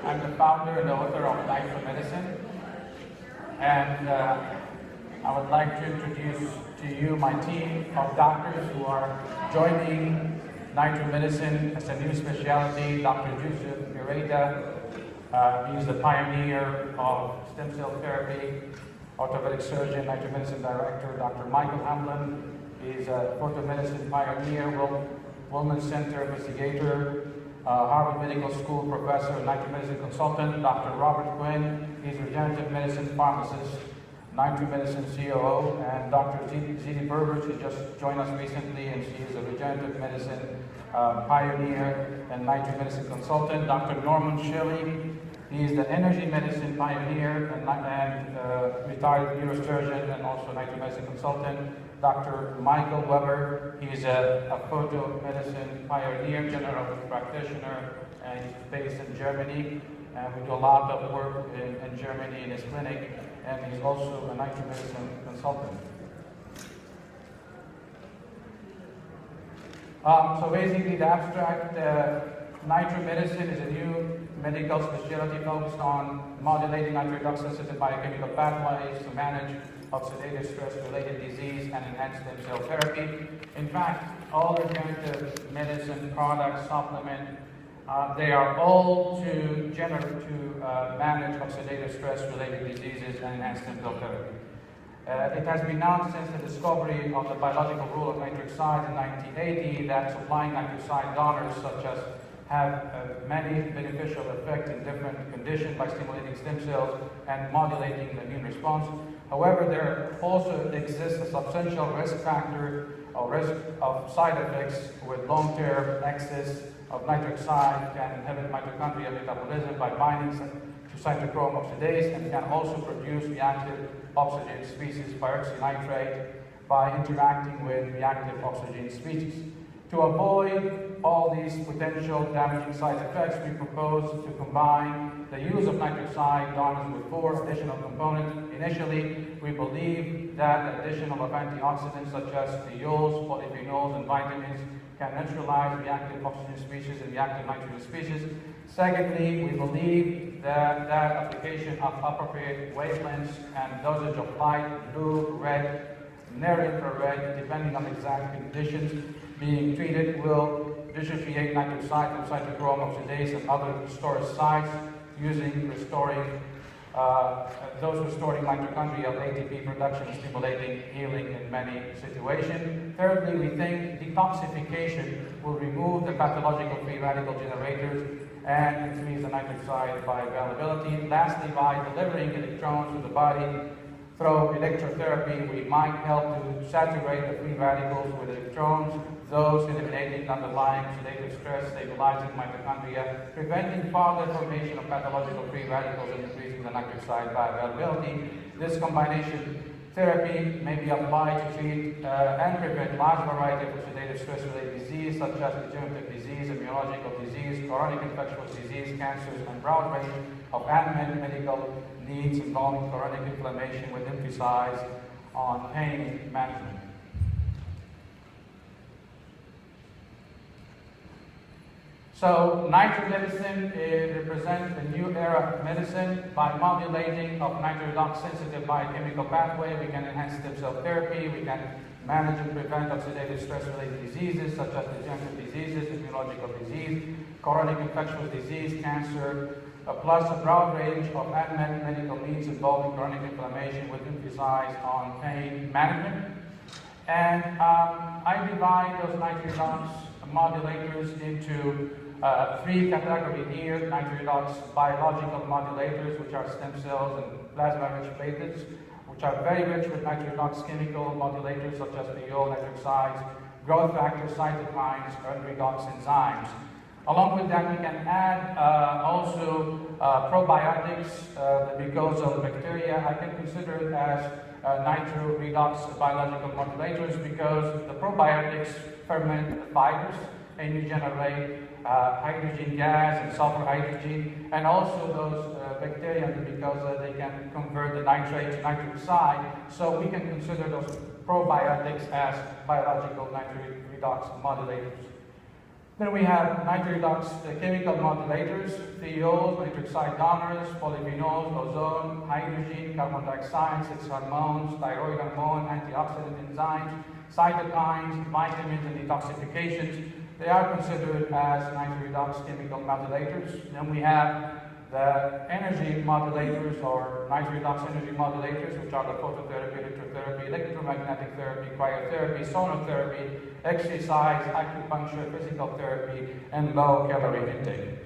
I'm the founder and author of Nitro Medicine, and I would like to introduce to you my team of doctors who are joining Nitro Medicine as a new specialty. Dr. Yusuf Mireta, he's the pioneer of stem cell therapy, orthopedic surgeon, Nitro Medicine director. Dr. Michael Hamlin, he's a photomedicine pioneer, Women's Center investigator, Harvard Medical School professor, Nitro Medicine consultant. Dr. Robert Quinn, he's a regenerative medicine pharmacist, Nitro Medicine COO, and Dr. Zidi Berbers, who just joined us recently, and she is a regenerative medicine pioneer and Nitro Medicine consultant. Dr. Norman Shelley, he is the energy medicine pioneer and retired neurosurgeon and also Nitro Medicine consultant. Dr. Michael Weber, he's a photomedicine pioneer, general practitioner, and he's based in Germany. And we do a lot of work in Germany in his clinic, and he's also a Nitro Medicine consultant. So basically the abstract, Nitro Medicine is a new medical specialty focused on modulating nitroredox-sensitive biochemical pathways to manage oxidative stress-related disease and enhance stem cell therapy. In fact, all regenerative medicine products, supplement, they are all to manage oxidative stress-related diseases and enhance stem cell therapy. It has been known since the discovery of the biological rule of nitric oxide in 1980 that supplying nitric oxide donors such as have many beneficial effects in different conditions by stimulating stem cells and modulating the immune response. However, there also exists a substantial risk factor or risk of side effects with long-term excess of nitric oxide can inhibit mitochondrial metabolism by binding to cytochrome oxidase and can also produce reactive oxygen species peroxynitrate by interacting with reactive oxygen species. To avoid all these potential damaging side effects, we propose to combine the use of nitric oxide donors with 4 additional components. Initially, we believe that the addition of antioxidants such as phenols, polyphenols, and vitamins can neutralize reactive oxygen species and reactive nitrogen species. Secondly, we believe that application of appropriate wavelengths and dosage of light, blue, red, near-infrared, depending on exact conditions being treated, will dissociate nitric oxide from cytochrome oxidase and other storage sites using restoring mitochondrial ATP production, stimulating healing in many situations. Thirdly, we think detoxification will remove the pathological free radical generators and increase the nitric oxide bioavailability. Lastly, by delivering electrons to the body through electrotherapy, we might help to saturate the free radicals with electrons, those eliminating underlying oxidative stress, stabilizing mitochondria, preventing further formation of pathological free radicals, and increasing the nitric oxide bioavailability. This combination therapy may be applied to treat and prevent large variety of oxidative stress-related disease, such as degenerative disease, immunological disease, chronic infectious disease, cancers, and broad range of unmet medical needs involving chronic inflammation with emphasis on pain management. So, Nitro Medicine represents a new era of medicine. By modulating of nitroredox-sensitive biochemical pathway, we can enhance stem cell therapy, we can manage and prevent oxidative stress-related diseases such as degenerative diseases, immunological disease, chronic infectious disease, cancer, plus a broad range of unmet medical needs involving chronic inflammation with emphasis on pain management. And I divide those nitroredox modulators into 3 categories here: nitroredox biological modulators, which are stem cells and plasma-rich platelets, which are very rich with nitroredox chemical modulators such as phenol, nitric oxides, growth factors, cytokines, and redox enzymes. Along with that, we can add also probiotics, the mucosal bacteria. I can consider it as nitroredox biological modulators because the probiotics ferment the fibers and you generate hydrogen gas and sulfur hydrogen, and also those bacteria and the mucosa, they can convert the nitrate to nitric oxide, so we can consider those probiotics as biological nitroredox modulators. Then we have nitroredox chemical modulators, thiols, nitric oxide donors, polyphenols, ozone, hydrogen, carbon dioxide, sex hormones, thyroid hormone, antioxidant enzymes, cytokines, vitamins, and detoxifications. They are considered as nitroredox chemical modulators. Then we have the energy modulators or nitroredox energy modulators, which are the phototherapy, electrotherapy, electromagnetic therapy, cryotherapy, sonotherapy, exercise, acupuncture, physical therapy, and low-calorie intake.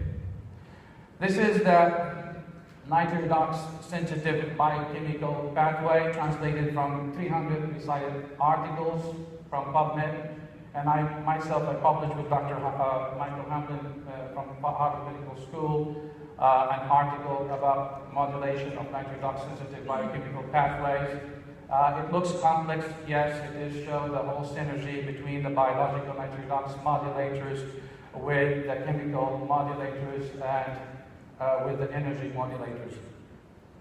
This is the nitroredox sensitive biochemical pathway translated from 300 recited articles from PubMed. And I published with Dr. Michael Hamlin from Harvard Medical School an article about modulation of nitroredox sensitive biochemical pathways. It looks complex, yes, it does show the whole synergy between the biological nitroredox modulators with the chemical modulators and with the energy modulators.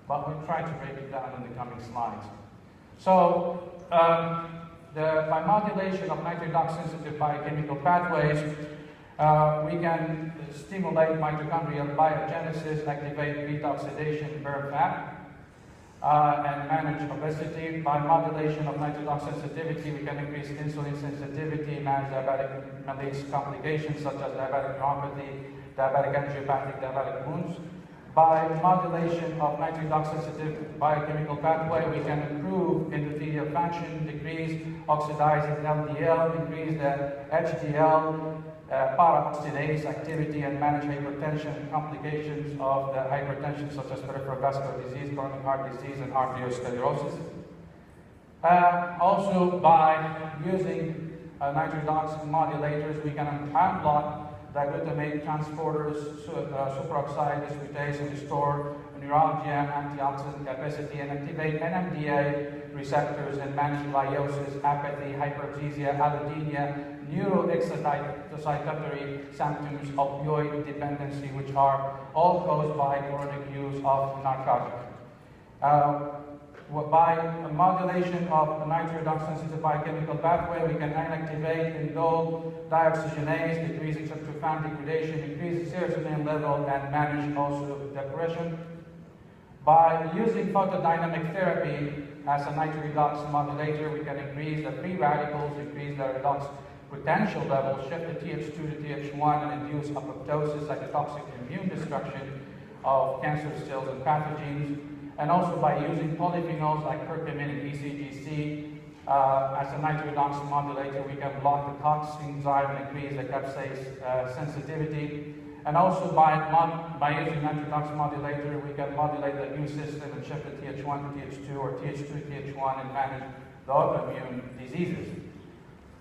But we'll try to break it down in the coming slides. So, by modulation of nitroredox sensitive biochemical pathways, we can stimulate mitochondrial biogenesis, activate beta oxidation, burn fat, and manage obesity. By modulation of nitroredox sensitivity, we can increase insulin sensitivity, manage diabetic malaise complications such as diabetic neuropathy, diabetic angiopathic, diabetic wounds. By modulation of nitroredox sensitive biochemical pathway, we can improve endothelial function, decrease oxidizing LDL, increase the HDL, para-oxidase activity, and manage hypertension and complications of the hypertension such as peripheral vascular disease, coronary heart disease, and arteriosclerosis. Also, by using nitroredox modulators, we can unblock the glutamate transporters, superoxide dismutase, and restore neuralgia, antioxidant capacity, and activate NMDA receptors and manage gliosis, apathy, hypergeusia, allodynia, neuroexcitatory symptoms, opioid dependency, which are all caused by chronic use of narcotic. By modulation of the nitroredox sensitive biochemical pathway, we can inactivate indole dioxygenase, decreasing tryptophan degradation, increase serotonin level, and manage also depression. By using photodynamic therapy as a nitroredox modulator, we can increase the free radicals, increase the redox potential level, shift the Th2 to Th1, and induce apoptosis, cytotoxic immune destruction of cancer cells and pathogens. And also by using polyphenols like curcumin and ECGC as a nitroredox modulator, we can block the COX enzyme and increase the capsase sensitivity. And also by using nitroredox modulator, we can modulate the immune system and shift the Th1 to Th2 or Th2 to Th1 and manage the autoimmune diseases.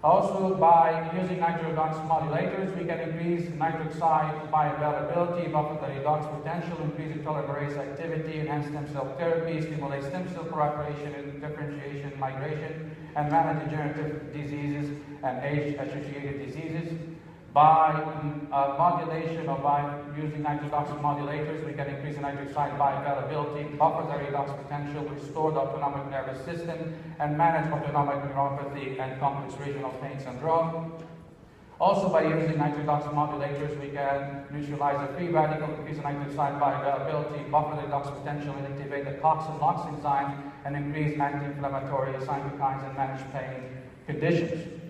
Also, by using nitroredox modulators, we can increase nitric oxide bioavailability, buffer the redox potential, increase telomerase activity, enhance stem cell therapy, stimulate stem cell proliferation and differentiation, migration, and manage degenerative diseases and age-associated diseases. By modulation or by using nitroredox modulators, we can increase the nitric oxide bioavailability, buffer the redox potential, restore the autonomic nervous system, and manage autonomic neuropathy and complex regional pain syndrome. Also, by using nitroredox modulators, we can neutralize the free radical, increase the nitric oxide bioavailability, buffer the redox potential, and activate the COX and LOX enzymes, and increase anti-inflammatory cytokines and manage pain conditions.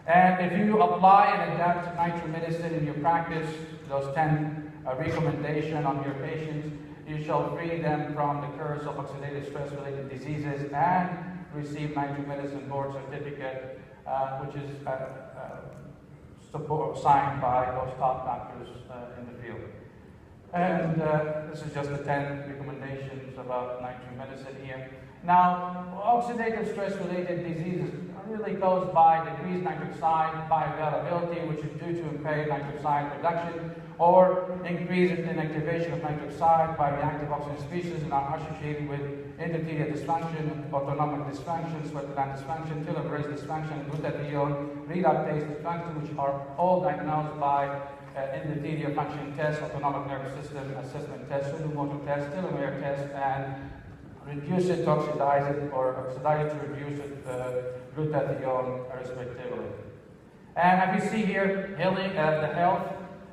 And if you apply and adapt nitromedicine in your practice, those 10 recommendations on your patients, you shall free them from the curse of oxidative stress-related diseases and receive nitromedicine board certificate, which is signed by those top doctors in the field. And this is just the 10 recommendations about nitromedicine here. Now, oxidative stress-related diseases are really caused by decreased nitric oxide bioavailability, which is due to impaired nitric oxide production, or increased inactivation of nitric oxide by reactive oxygen species, and are associated with endothelial dysfunction, autonomic dysfunction, sweat gland dysfunction, telomerase dysfunction, glutathione reductase dysfunction, which are all diagnosed by endothelial function tests, autonomic nervous system assessment tests, pseudomotor tests, telomere tests, and reduce it to oxidize it, or oxidize it to reduce it, glutathione respectively. And as you see here, healing, the health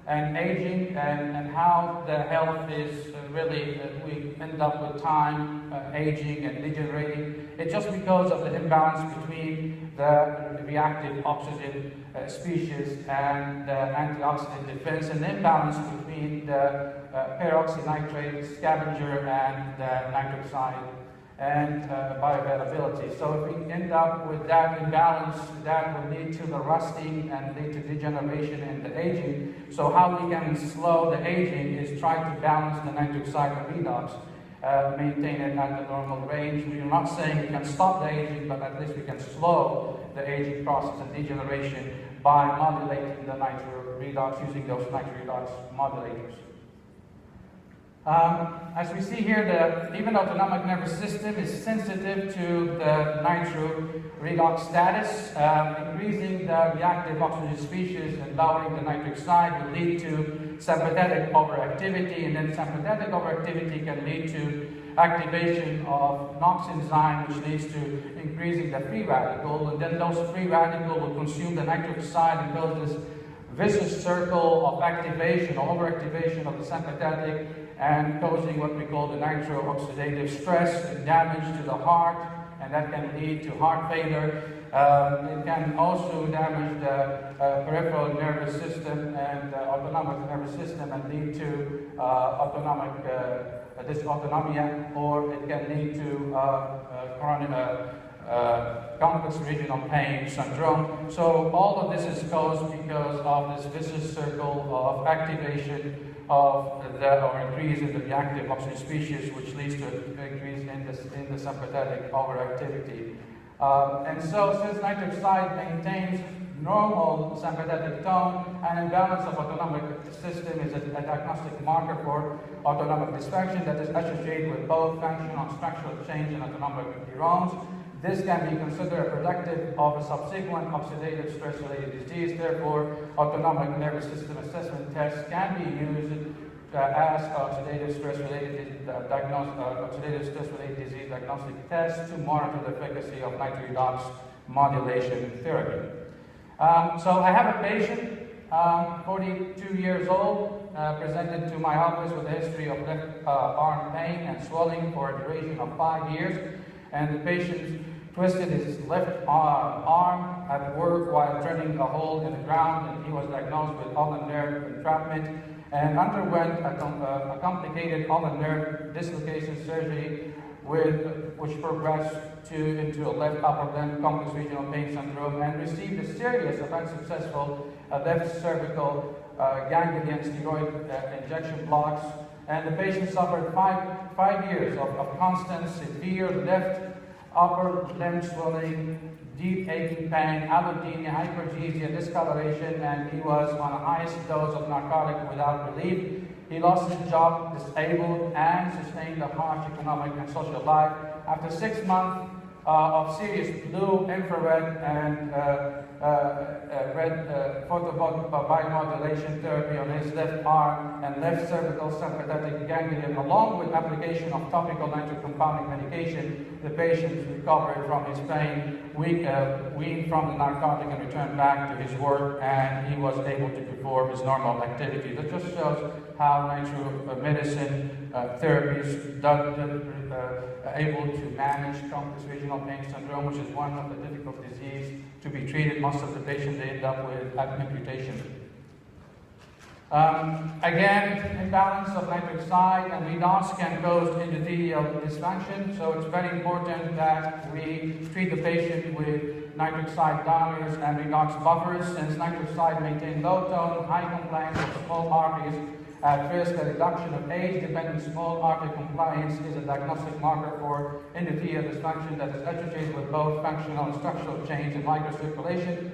and aging, and how the health is really, we end up with time aging and degenerating. It's just because of the imbalance between the reactive oxygen species and the antioxidant defense, and the imbalance between the peroxynitrate scavenger and the nitric oxide and bioavailability. So if we end up with that imbalance, that will lead to the rusting and lead to degeneration and the aging. So how we can slow the aging is try to balance the nitric oxide and redox, maintain it at the normal range. We're not saying we can stop the aging, but at least we can slow the aging process and degeneration by modulating the nitro redox, using those nitro redox modulators. As we see here, the even autonomic nervous system is sensitive to the nitro redox status. Increasing the reactive oxygen species and lowering the nitric oxide will lead to sympathetic overactivity, and then sympathetic overactivity can lead to activation of NOx enzyme, which leads to increasing the free radical, and then those free radicals will consume the nitric oxide and cause this vicious circle of activation or overactivation of the sympathetic, and causing what we call the nitro-oxidative stress and damage to the heart, and that can lead to heart failure. It can also damage the peripheral nervous system and autonomic nervous system and lead to autonomic dysautonomia, or it can lead to complex regional pain syndrome. So all of this is caused because of this vicious circle of activation of or increase in the reactive oxygen species, which leads to an increase in the sympathetic overactivity. And so since nitric oxide maintains normal sympathetic tone, an imbalance of autonomic system is a diagnostic marker for autonomic dysfunction that is associated with both functional and structural change in autonomic neurons. This can be considered predictive of a subsequent oxidative stress-related disease. Therefore, autonomic nervous system assessment tests can be used as oxidative stress-related disease diagnostic tests to monitor the efficacy of nitric redox modulation therapy. So I have a patient, 42 years old, presented to my office with a history of left arm pain and swelling for a duration of 5 years, and the patient twisted his left arm at work while turning a hole in the ground, and he was diagnosed with ulnar nerve entrapment and underwent a complicated ulnar nerve dislocation surgery which progressed into a left upper limb complex regional pain syndrome, and received a series of unsuccessful left cervical ganglion steroid injection blocks. And the patient suffered five years of constant severe left upper limb swelling, deep aching pain, allodynia, hypergesia, discoloration, and he was on the highest dose of narcotic without relief. He lost his job, disabled, and sustained a harsh economic and social life. After 6 months of serious blue, infrared, and red photobiomodulation therapy on his left arm and left cervical sympathetic ganglion, along with application of topical nitric compounding medication, the patient recovered from his pain, weaned from the narcotic, and returned back to his work, and he was able to perform his normal activity. That just shows how nitro medicine therapies are able to manage complex regional pain syndrome, which is one of the difficult diseases to be treated. Most of the patients they end up with amputation. Again, imbalance of nitric oxide and redox can cause endothelial dysfunction, so it's very important that we treat the patient with nitric oxide donors and redox buffers. Since nitric oxide maintains low tone, high compliance of small arteries at risk, a reduction of age-dependent small artery compliance is a diagnostic marker for endothelial dysfunction that is associated with both functional and structural change in microcirculation.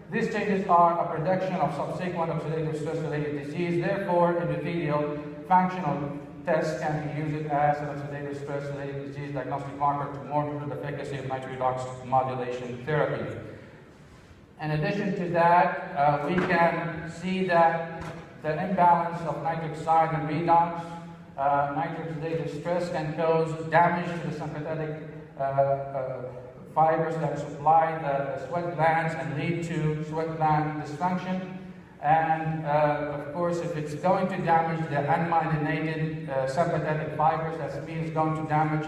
These changes are a prediction of subsequent oxidative stress-related disease. Therefore, endothelial functional tests can be used as an oxidative stress-related disease diagnostic marker to monitor the efficacy of nitric redox modulation therapy. In addition to that, we can see that the imbalance of nitric oxide and redox, nitric oxidative stress can cause damage to the sympathetic fibers that supply the sweat glands and lead to sweat gland dysfunction. And of course, if it's going to damage the unmyelinated sympathetic fibers, that means it's going to damage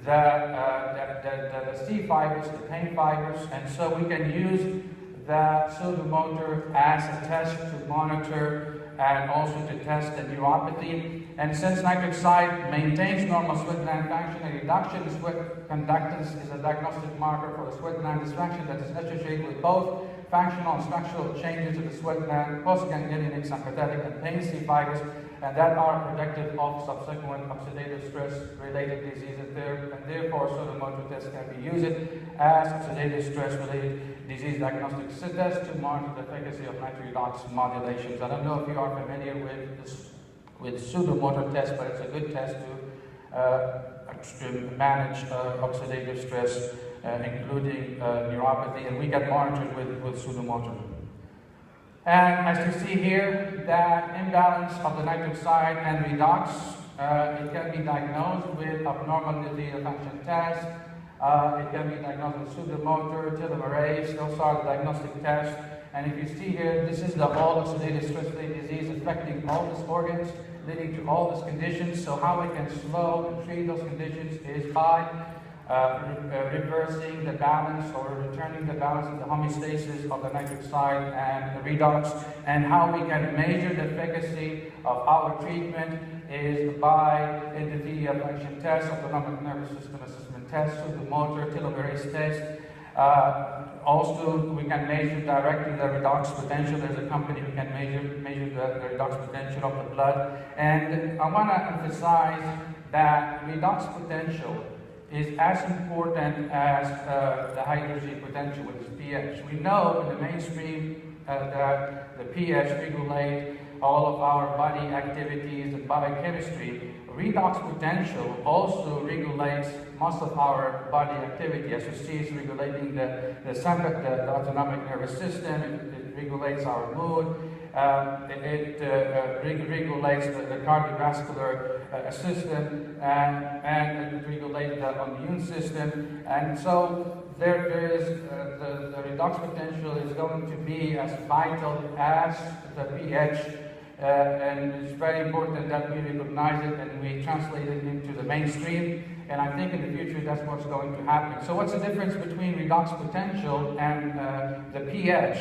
the C fibers, the pain fibers, and so we can use the pseudomotor as a test to monitor and also to test the neuropathy. And since nitric oxide maintains normal sweat gland function, a reduction in sweat conductance is a diagnostic marker for the sweat gland dysfunction that is associated with both functional and structural changes to the sweat gland, postganglionic, sympathetic, and pain C fibers, and that are predictive of subsequent oxidative stress-related disease, and therefore pseudomotor tests can be used as oxidative stress-related disease diagnostic test to monitor the efficacy of nitric redox modulations. I don't know if you are familiar with pseudomotor tests, but it's a good test to manage oxidative stress, including neuropathy, and we can monitor it with pseudomotor. And as you see here, that imbalance of the nitric oxide and redox, it can be diagnosed with abnormal nuclear function test. It can be diagnosed with pseudomotor, telomerase. Those are the diagnostic tests. And if you see here, this is the all oxidative stress-related disease affecting all these organs, leading to all these conditions. So how we can slow and treat those conditions is by reversing the balance or returning the balance of the homeostasis of the nitric oxide and the redox. And how we can measure the efficacy of our treatment is by endothelial function tests, autonomic nervous system assessment tests, pseudomotor, telomerase test. Also, we can measure directly the redox potential. There's a company who can measure the redox potential of the blood. And I want to emphasize that redox potential is as important as the hydrogen potential, which is pH. We know in the mainstream that the pH regulates all of our body activities and biochemistry. Redox potential also regulates most of our body activity. As you see, it's regulating the autonomic nervous system. It regulates our mood. It regulates the cardiovascular system, and it regulates the immune system. And so there is the redox potential is going to be as vital as the pH. And it's very important that we recognize it and we translate it into the mainstream. And I think in the future that's what's going to happen. So what's the difference between redox potential and the pH?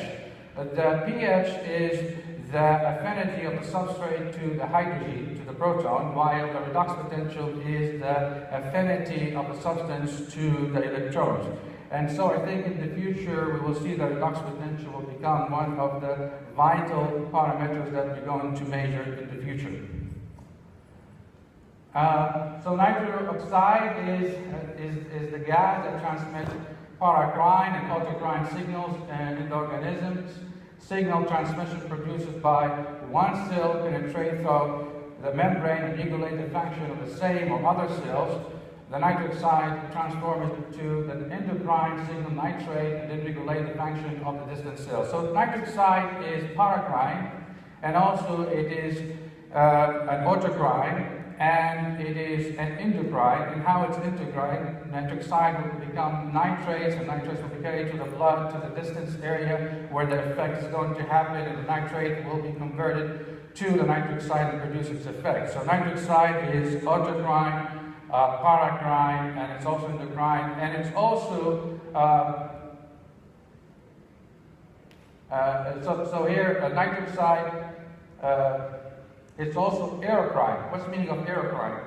The pH is the affinity of the substrate to the hydrogen, to the proton, while the redox potential is the affinity of the substance to the electrons. And so I think in the future we will see that redox potential will become one of the vital parameters that we're going to measure in the future. So nitric oxide is the gas that transmits paracrine and autocrine signals in the organisms. Signal transmission produced by one cell penetrates through the membrane and regulate the function of the same or other cells. The nitric oxide transforms it to the endocrine signal nitrate and then regulate the function of the distant cells. So nitric oxide is paracrine, and also it is an autocrine, and it is an endocrine. And how it's endocrine, nitric oxide will become nitrates, and nitrates will be carried to the blood, to the distance area where the effect is going to happen, and the nitrate will be converted to the nitric oxide and produce its effect. So nitric oxide is autocrine, paracrine, and it's also endocrine, and it's also so here nitric oxide. It's also aerocrine. What's the meaning of aerocrine?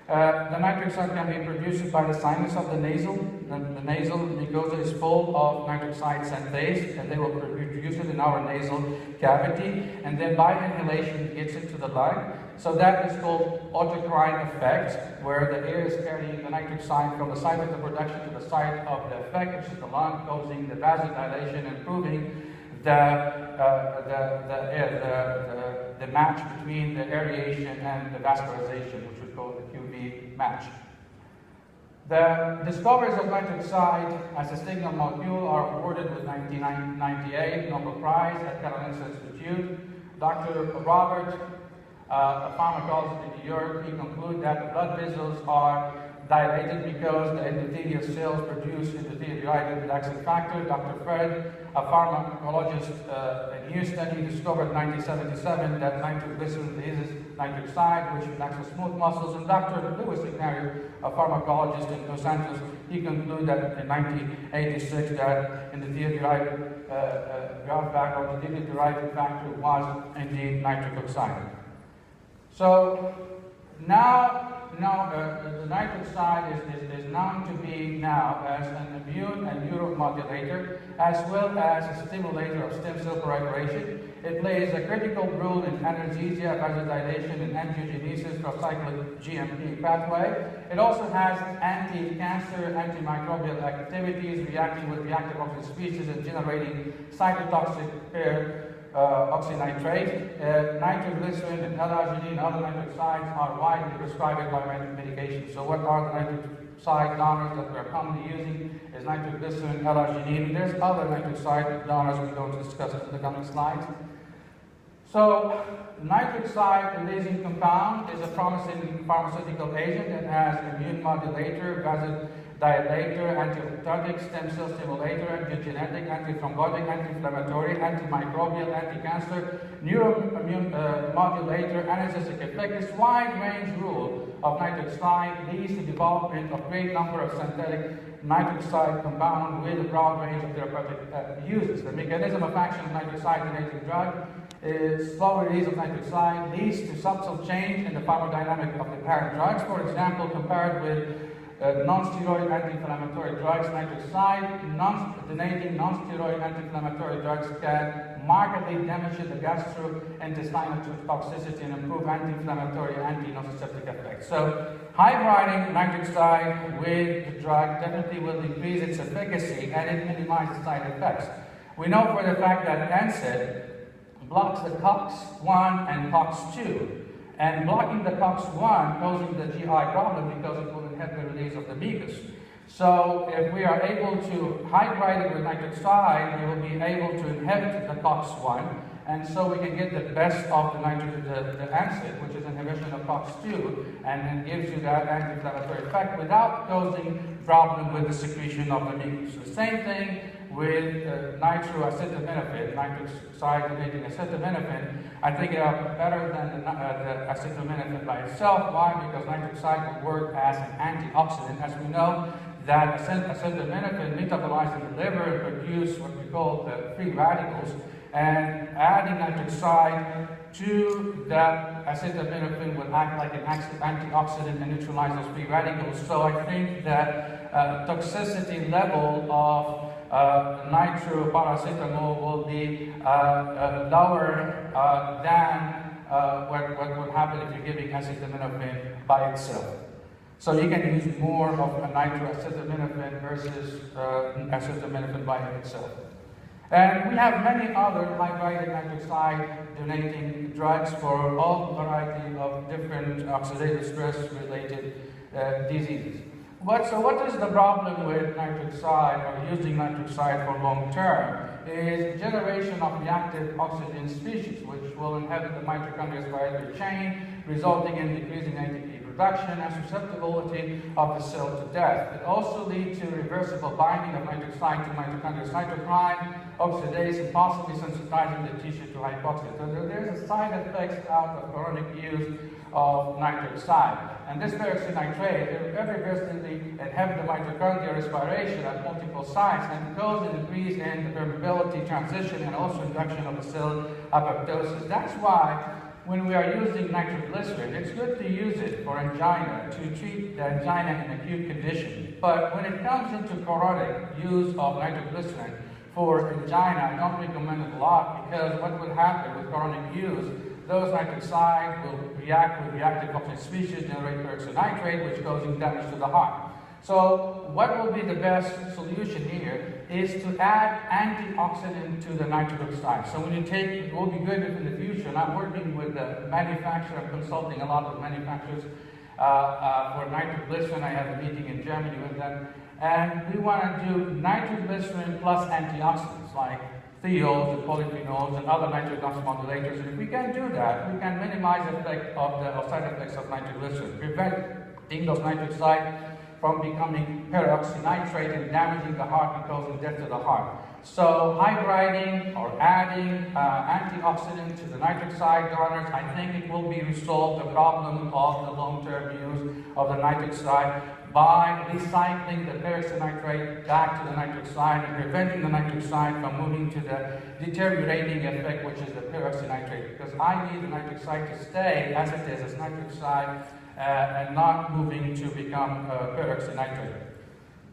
The nitric oxide can be produced by the sinus of the nasal. The nasal mucosa is full of nitric oxide synthase, and they will produce it in our nasal cavity, and then by inhalation it gets into the lung. So that is called autocrine effect, where the air is carrying the nitric oxide from the site of the production to the site of the effect, which is the lung, causing the vasodilation, improving the match between the aeration and the vascularization, which we call the QV match. The discoveries of nitric oxide as a signal molecule are awarded with 1998 Nobel Prize at Karolinska Institute. Dr. Robert, a pharmacologist in New York, he concluded that the blood vessels are dilated because the endothelial cells produce endothelial relaxing factor. Dr. Fred, a pharmacologist in Houston, he discovered in 1977 that nitroglycerin releases nitric oxide, which relaxes smooth muscles. And Dr. Lewis Ignatius, a pharmacologist in Los Angeles, he concluded that in 1986 that endothelial growth factor or endothelial factor was indeed nitric oxide. So now the nitric oxide is known to be now as an immune and neuromodulator, as well as a stimulator of stem cell proliferation. It plays a critical role in anesthesia, vasodilation, and angiogenesis for cyclic GMP pathway. It also has anti-cancer, antimicrobial activities, reacting with reactive oxygen species and generating cytotoxic paired oxynitrate. Nitroglycerin and L-arginine and other nitric oxides are widely prescribed by medication. So what are the nitric oxide donors that we are commonly using? Is nitroglycerin, L-arginine. There's other nitric oxide donors we're going to discuss in the coming slides. So nitric oxide releasing compound is a promising pharmaceutical agent that has immune modulator, vasodilator, antioxidant, stem cell stimulator, angiogenetic, antithrombotic, anti-inflammatory, antimicrobial, anti-cancer, neuroimmune modulator, anesthetic effect. This wide range role of nitric oxide leads to development of great number of synthetic nitric oxide compound with a broad range of therapeutic uses. The mechanism of action of nitric oxide-relating drug is slow release of nitric oxide leads to subtle change in the pharmacodynamic of the parent drugs. For example, compared with non-steroid anti-inflammatory drugs, nitric oxide, non-donating non-steroid anti-inflammatory drugs can markedly damage the gastrointestinal toxicity and improve anti-inflammatory and anti-nociceptive effects. So, hybriding nitric oxide with the drug definitely will increase its efficacy and it minimizes side effects. We know for the fact that NSAID blocks the COX-1 and COX-2. And blocking the COX-1 causing the GI problem because it will inhibit the release of the mucus. So if we are able to hydrate it with nitric oxide, we will be able to inhibit the COX-1, and so we can get the best of the NSAID, which is inhibition of COX-2, and gives you that anti-inflammatory effect without causing problem with the secretion of the mucus. The same thing with nitroacetaminophen, nitric oxide-relating acetaminophen. I think they are better than the acetaminophen by itself. Why? Because nitric oxide will work as an antioxidant. As we know, that acetaminophen metabolizes in the liver and produce what we call the free radicals. And adding nitric oxide to that acetaminophen will act like an antioxidant and neutralize those free radicals. So I think that toxicity level of nitroparacetamol will be lower than what would happen if you're giving acetaminophen by itself. So you can use more of a nitroacetaminophen versus acetaminophen by itself. And we have many other high-graded nitric oxide-donating drugs for all variety of different oxidative stress-related diseases. So what is the problem with nitric oxide or using nitric oxide for long term? Is generation of reactive oxygen species, which will inhibit the mitochondrial respiratory chain, resulting in decreasing ATP production and susceptibility of the cell to death. It also leads to reversible binding of nitric oxide to mitochondrial cytokine, oxidase, and possibly sensitizing the tissue to hypoxia. So there's a side effects out of chronic use of nitric oxide. And this peroxynitrate irreversibly inhibit the mitochondrial respiration at multiple sites and cause an increase in the permeability transition and also induction of the cell apoptosis. That's why when we are using nitroglycerin, it's good to use it for angina, to treat the angina in acute condition. But when it comes into chronic use of nitroglycerin for angina, I don't recommend it a lot because what will happen with chronic use, those nitric oxide will react with reactive oxygen species, generate peroxynitrate, which causes damage to the heart. So what will be the best solution here is to add antioxidant to the nitric oxide. So when you take, it will be good if in the future, and I'm working with the manufacturer, I'm consulting a lot of manufacturers for nitroglycerin. I have a meeting in Germany with them, and we want to do nitroglycerin plus antioxidants like thiols and polyphenols and other nitric oxide modulators. And if we can do that, we can minimize the effect of the side effects of nitroglycerin, prevent those nitric oxide from becoming peroxynitrate and damaging the heart and causing death to the heart. So hybriding or adding antioxidant to the nitric oxide donors, I think it will be resolved the problem of the long-term use of the nitric oxide by recycling the peroxynitrate back to the nitric oxide and preventing the nitric oxide from moving to the deteriorating effect, which is the peroxynitrate. Because I need the nitric oxide to stay as it is, as nitric oxide, and not moving to become peroxynitrate.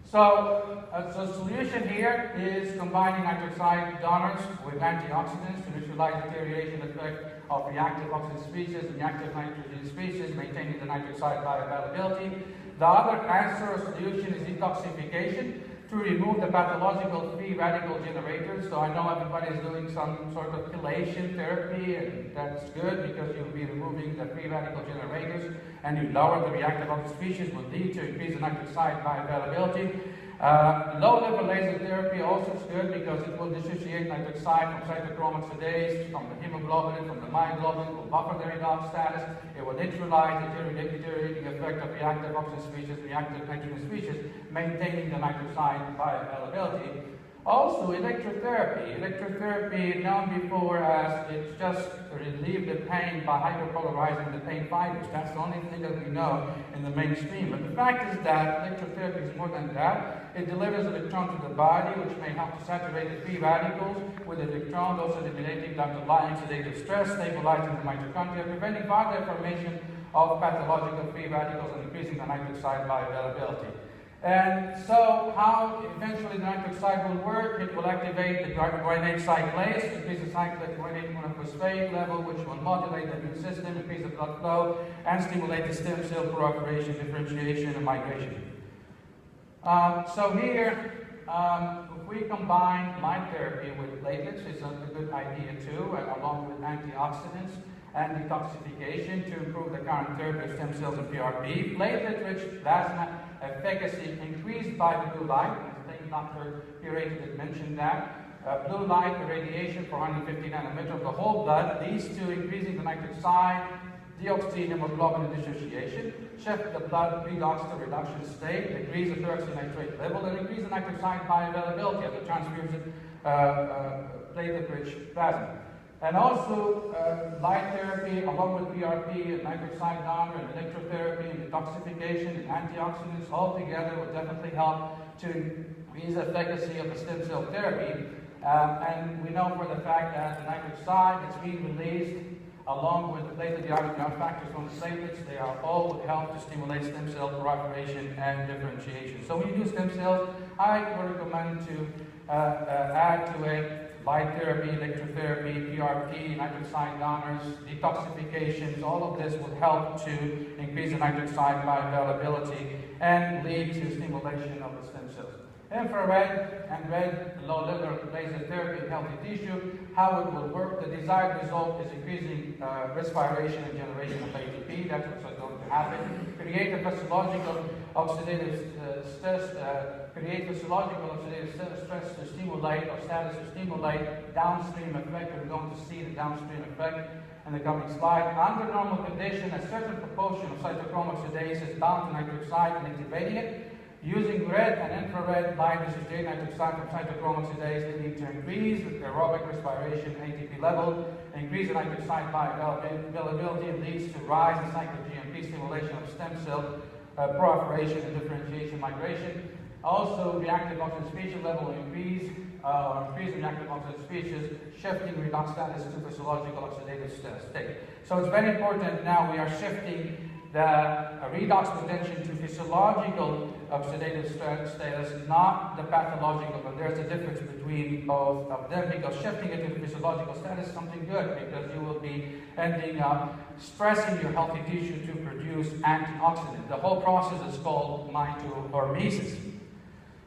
So the solution here is combining nitric oxide donors with antioxidants to neutralize the deterioration effect of reactive oxygen species and reactive nitrogen species, maintaining the nitric oxide bioavailability. The other answer or solution is detoxification to remove the pathological free radical generators. So I know everybody is doing some sort of chelation therapy, and that's good because you'll be removing the free radical generators and you lower the reactive oxygen species, will lead to increase the nitric oxide bioavailability. Low-level laser therapy also is good because it will dissociate nitric oxide from cytochrome oxidase, from the hemoglobin, from the myoglobin, will buffer the redox status. It will neutralize the deteriorating effect of reactive oxygen species, reactive nitrogen species, maintaining the nitric oxide bioavailability. Also, electrotherapy. Electrotherapy, known before as it just relieve the pain by hyperpolarizing the pain fibers. That's the only thing that we know in the mainstream. But the fact is that electrotherapy is more than that. It delivers electrons to the body, which may help to saturate the free radicals with electrons, also eliminating the underlying oxidative stress, stabilizing the mitochondria, preventing further formation of pathological free radicals, and increasing the nitric oxide bioavailability. And so how eventually the nitric oxide will work, it will activate the guanate cyclase, increase the cyclic guanate monophosphate level, which will modulate the immune system, increase the blood flow, and stimulate the stem cell proliferation, differentiation, and migration. So here, if we combine light therapy with platelets, it's a good idea too, along with antioxidants and detoxification to improve the current therapy of stem cells and PRP. Platelet-rich plasma efficacy increased by the blue light. I think Dr. Pireti did mention that. Blue light irradiation for 150 nanometers of the whole blood leads to increasing the nitric oxide, deoxy, hemoglobin dissociation, shift the blood redox to reduction state, decrease the peroxynitrate level, and increase the nitric oxide bioavailability of the transfusion platelet-rich plasma. And also, light therapy, along with PRP, and nitric oxide donor, and electrotherapy, and detoxification, and antioxidants, all together will definitely help to increase the efficacy of the stem cell therapy. And we know for the fact that the nitric oxide that's being released, along with the platelet-derived growth factors from the platelets, they are all would help to stimulate stem cell proliferation and differentiation. So when you do stem cells, I would recommend to add to it light therapy, electrotherapy, PRP, nitric oxide donors, detoxifications. All of this will help to increase the nitric oxide bioavailability and lead to stimulation of the stem cells. Infrared and red low-level laser therapy in healthy tissue, how it will work. The desired result is increasing respiration and generation of ATP. That's what's going to happen. Create a physiological oxidative stress, to stimulate or status to stimulate downstream effect. We're going to see the downstream effect in the coming slide. Under normal condition, a certain proportion of cytochrome oxidase is bound to nitric oxide and activating it. Using red and infrared light dissociate nitric oxide from cytochrome oxidase, leading to increase the aerobic respiration ATP level, increase the nitric oxide bioavailability, and leads to rise in cyclic GMP stimulation of stem cell proliferation and differentiation migration. Also, reactive oxygen species level will increase, reactive oxygen species, shifting redox status to physiological oxidative state. So it's very important now we are shifting the redox potential to physiological oxidative status, not the pathological, but there's a difference between both of them, because shifting it to the physiological status is something good, because you will be ending up stressing your healthy tissue to produce antioxidant. The whole process is called mitohormesis.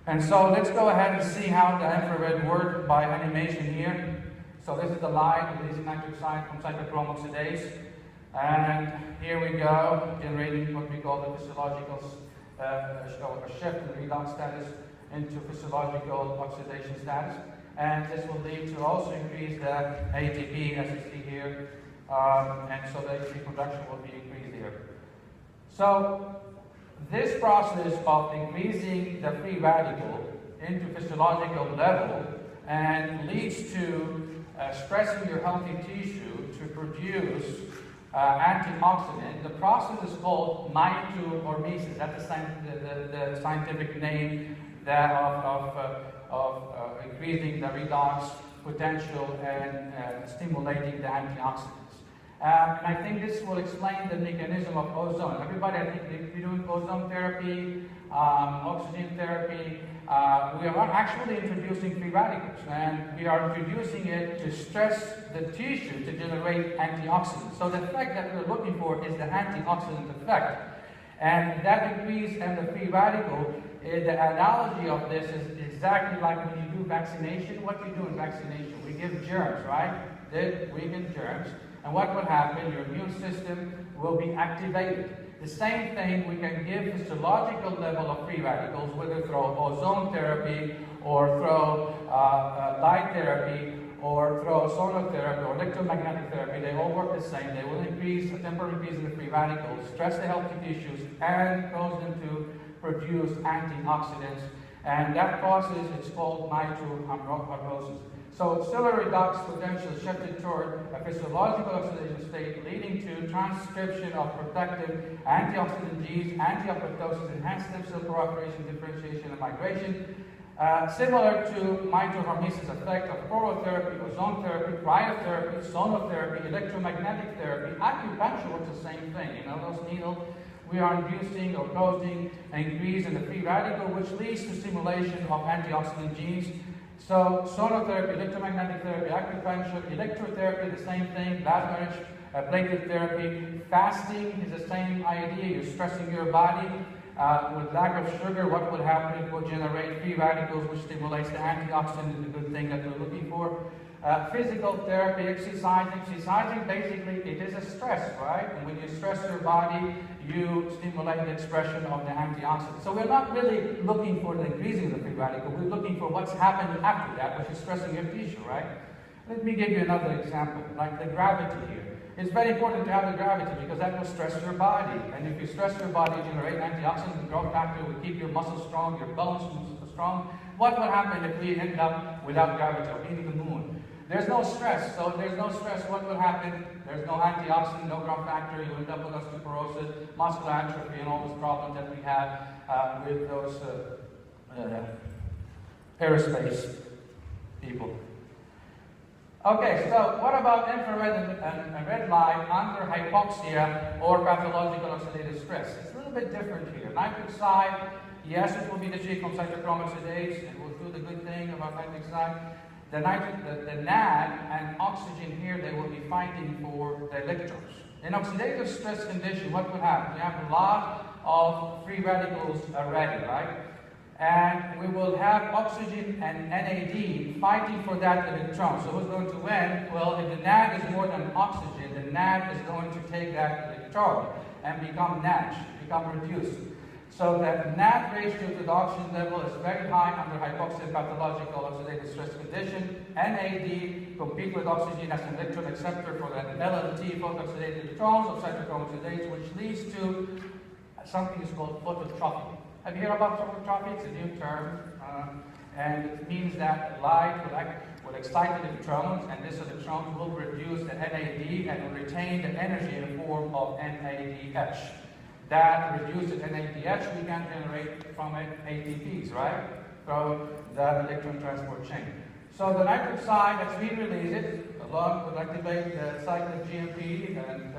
And so let's go ahead and see how the infrared works by animation here. So this is the light releasing nitric oxide from cytochrome oxidase. And here we go, generating what we call the physiological shift in the redox status into physiological oxidation status. And this will lead to also increase the ATP, as you see here. And so the ATP production will be increased here. So This process of increasing the free radical into physiological level and leads to stressing your healthy tissue to produce antioxidant. The process is called mitohormesis. That's the scientific name of increasing the redox potential and stimulating the antioxidants. And I think this will explain the mechanism of ozone. Everybody, I think, if you're doing ozone therapy, oxygen therapy, we are actually introducing free radicals, and we are introducing it to stress the tissue to generate antioxidants. So the effect that we're looking for is the antioxidant effect. And that increase in the free radical, the analogy of this is exactly like when you do vaccination. What you do in vaccination? We give germs, right? We give germs. And what will happen? Your immune system will be activated. The same thing, we can give physiological level of free radicals, whether through ozone therapy or through light therapy or through sonotherapy or electromagnetic therapy. They all work the same. They will increase, a temporary increase in the free radicals, stress the healthy tissues, and cause them to produce antioxidants. And that process is called mitohormesis. So cellular redox potential shifted toward a physiological oxidation state, leading to transcription of protective antioxidant genes, anti-apoptosis, enhanced stem cell proliferation, differentiation, and migration. Similar to mitohormesis effect of prolotherapy, ozone therapy, cryotherapy, sonotherapy, electromagnetic therapy, acupuncture works the same thing. You know, those needles, we are inducing or causing an increase in the free radical, which leads to stimulation of antioxidant genes. So sonotherapy, electromagnetic therapy, acupuncture, electrotherapy, the same thing, plasma-rich platelet therapy. Fasting is the same idea. You're stressing your body. With lack of sugar, what will happen? It will generate free radicals, which stimulates the antioxidant, the good thing that we're looking for. Physical therapy, exercising, basically, it is a stress, right? And when you stress your body, you stimulate the expression of the antioxidant. So we're not really looking for the increasing of the free radical. We're looking for what's happening after that, which is stressing your tissue, right? Let me give you another example, like the gravity here. It's very important to have the gravity because that will stress your body. And if you stress your body, you generate antioxidants and growth factor, will keep your muscles strong, your bones strong. What will happen if we end up without gravity or being the moon? There's no stress. So if there's no stress, what will happen? There's no antioxidant, no growth factor. You end up with osteoporosis, muscular atrophy, and all those problems that we have with those aerospace people. Okay, so what about infrared and red light under hypoxia or pathological oxidative stress? It's a little bit different here. Nitric oxide, yes, it will be the from cytochrome oxidase. It will do the good thing about nitric oxide. The NAD and oxygen here, they will be fighting for the electrons. In oxidative stress condition, what will happen? We have a lot of free radicals already, right? And we will have oxygen and NAD fighting for that electron. So who's going to win? Well, if the NAD is more than oxygen, the NAD is going to take that electron and become NADH, become reduced. So that NAD ratio to the oxygen level is very high under hypoxic pathological oxidative stress condition. NAD compete with oxygen as an electron acceptor for the LLT, photooxidative electrons of cytochrome oxidase, which leads to something is called phototrophy. Have you heard about phototrophy? It's a new term, and it means that light will excite the electrons, and this electron will reduce the NAD and will retain the energy in the form of NADH. That reduces NADH, we can generate from it ATPs, right? From the electron transport chain. So the nitric oxide, as we release it, along will activate the cyclic GMP and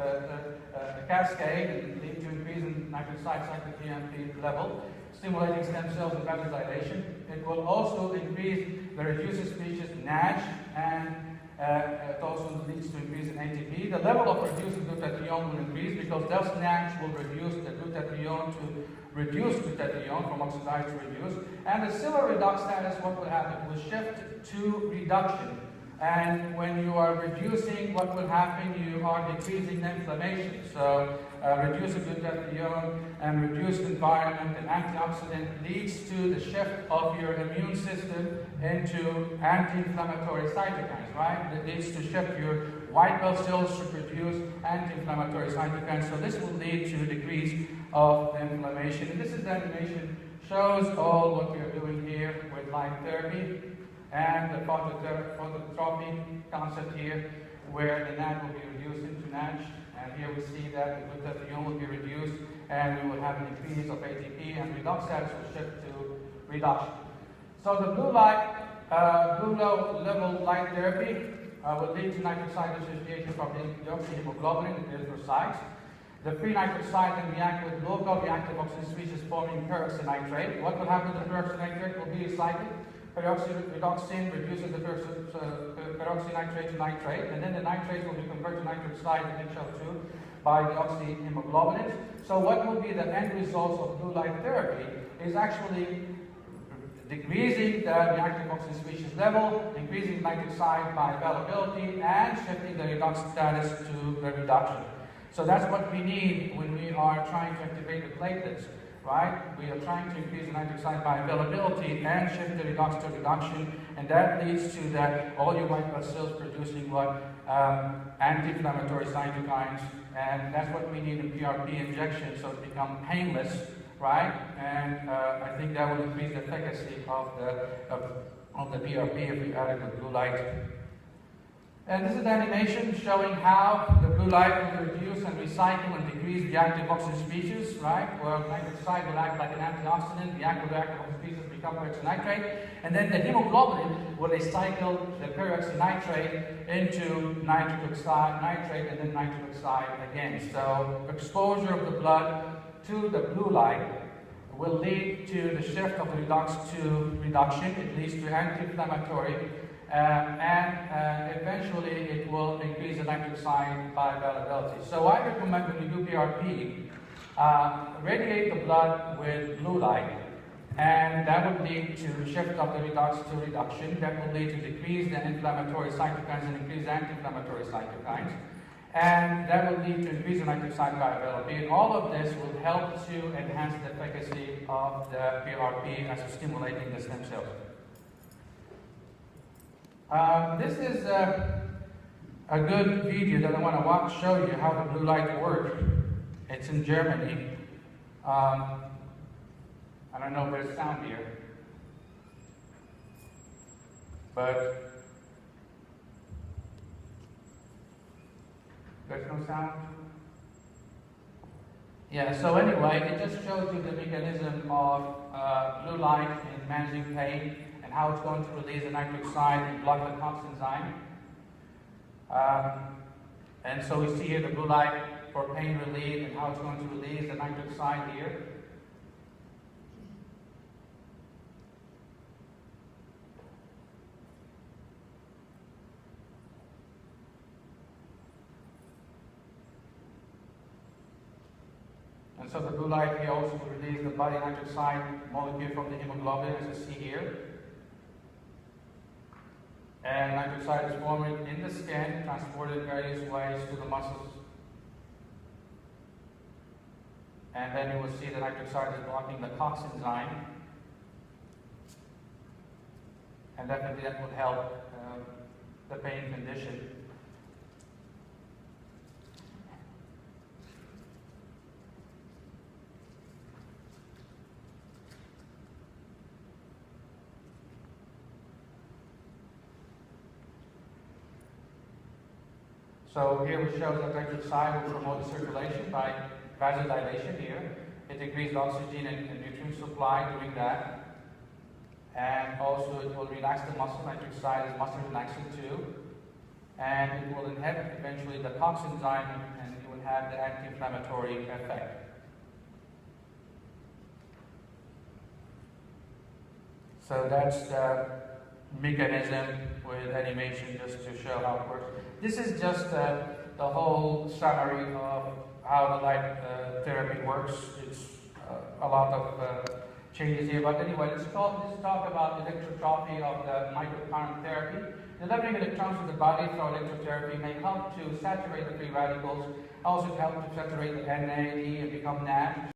cascade and lead to increase in nitric oxide cyclic GMP level, stimulating stem cells and vasodilation. It will also increase the reducer species NADH, and it also leads to increase in ATP. The level of reduced glutathione will increase because those NADH will reduce the glutathione to reduce glutathione from oxidized to reduce. And the cellular redox status, what will happen? Will shift to reduction. And when you are reducing, what will happen? You are decreasing the inflammation. So reduced glutathione and reduced environment and antioxidant leads to the shift of your immune system into anti-inflammatory cytokines, right? That leads to shift your white blood cells to produce anti-inflammatory cytokines. So this will lead to a decrease of inflammation. And this is the animation, shows all what we are doing here with light therapy and the phototherapy concept here, where the NAD will be reduced into NASH. And here we see that the glutathione will be reduced, and we will have an increase of ATP, and redox status will shift to reduction. So the blue level light therapy will lead to nitric oxide dissociation from the deoxyhemoglobin in the erythrocytes. The free nitric oxide can react with local reactive oxygen species forming peroxynitrate. What will happen to the peroxynitrate? Will be recycled. Peroxyredoxin reduces the peroxynitrate to nitrate, and then the nitrates will be converted to nitric oxide and HL2 by the oxyhemoglobinins. So what will be the end results of blue light therapy is actually decreasing the reactive oxygen species level, increasing nitric oxide bioavailability, and shifting the redox status to the reduction. So that's what we need when we are trying to activate the platelets, right? We are trying to increase the nitric oxide bioavailability and shift the redox to reduction, and that leads to that all your white blood cells producing what? Anti-inflammatory cytokines, and that's what we need in PRP injection, so it becomes painless, right? And I think that will increase the efficacy of the PRP if we add it with blue light. And this is the animation showing how the blue light will reduce and recycle and decrease the active oxygen species, right? Where nitric oxide will act like an antioxidant, the active oxygen species become peroxynitrate, and then the hemoglobin will recycle the peroxynitrate into nitric oxide, nitrate, and then nitric oxide again. So exposure of the blood to the blue light will lead to the shift of the redox to reduction. It leads to anti-inflammatory, and eventually it will increase the nitric oxide bioavailability. So I recommend when you do PRP, radiate the blood with blue light, and that would lead to shift of the redox to reduction. That will lead to decrease the inflammatory cytokines and increase anti-inflammatory cytokines. And that will lead to increase the nitric oxide bioavailability. And all of this will help to enhance the efficacy of the PRP as stimulating the stem cells. This is a good video that I want to show you how the blue light works. It's in Germany. I don't know if there's sound here, but there's no sound? Yeah, so anyway, it just shows you the mechanism of blue light in managing pain and how it's going to release the nitric oxide and block the COX enzyme. And so we see here the blue light for pain relief and how it's going to release the nitric oxide here. And so the blue light here also will release the body nitric oxide molecule from the hemoglobin, as you see here. And nitric oxide is formed in the skin, transported in various ways to the muscles. And then you will see the nitric oxide is blocking the COX enzyme. And definitely that would help the pain condition. So here it shows that nitric oxide will promote the circulation by vasodilation here. It increases oxygen and nutrient supply doing that. And also it will relax the muscle. Nitric oxide is muscle relaxing too. And it will inhibit eventually the COX enzyme, and it will have the anti-inflammatory effect. So that's the mechanism with animation, just to show how it works. This is just the whole summary of how the light therapy works. It's a lot of changes here, but anyway, let's talk about electrotrophy of the microcurrent therapy. Delivering electrons to the body through electrotherapy may help to saturate the free radicals, also help to saturate the NAD and become NAD.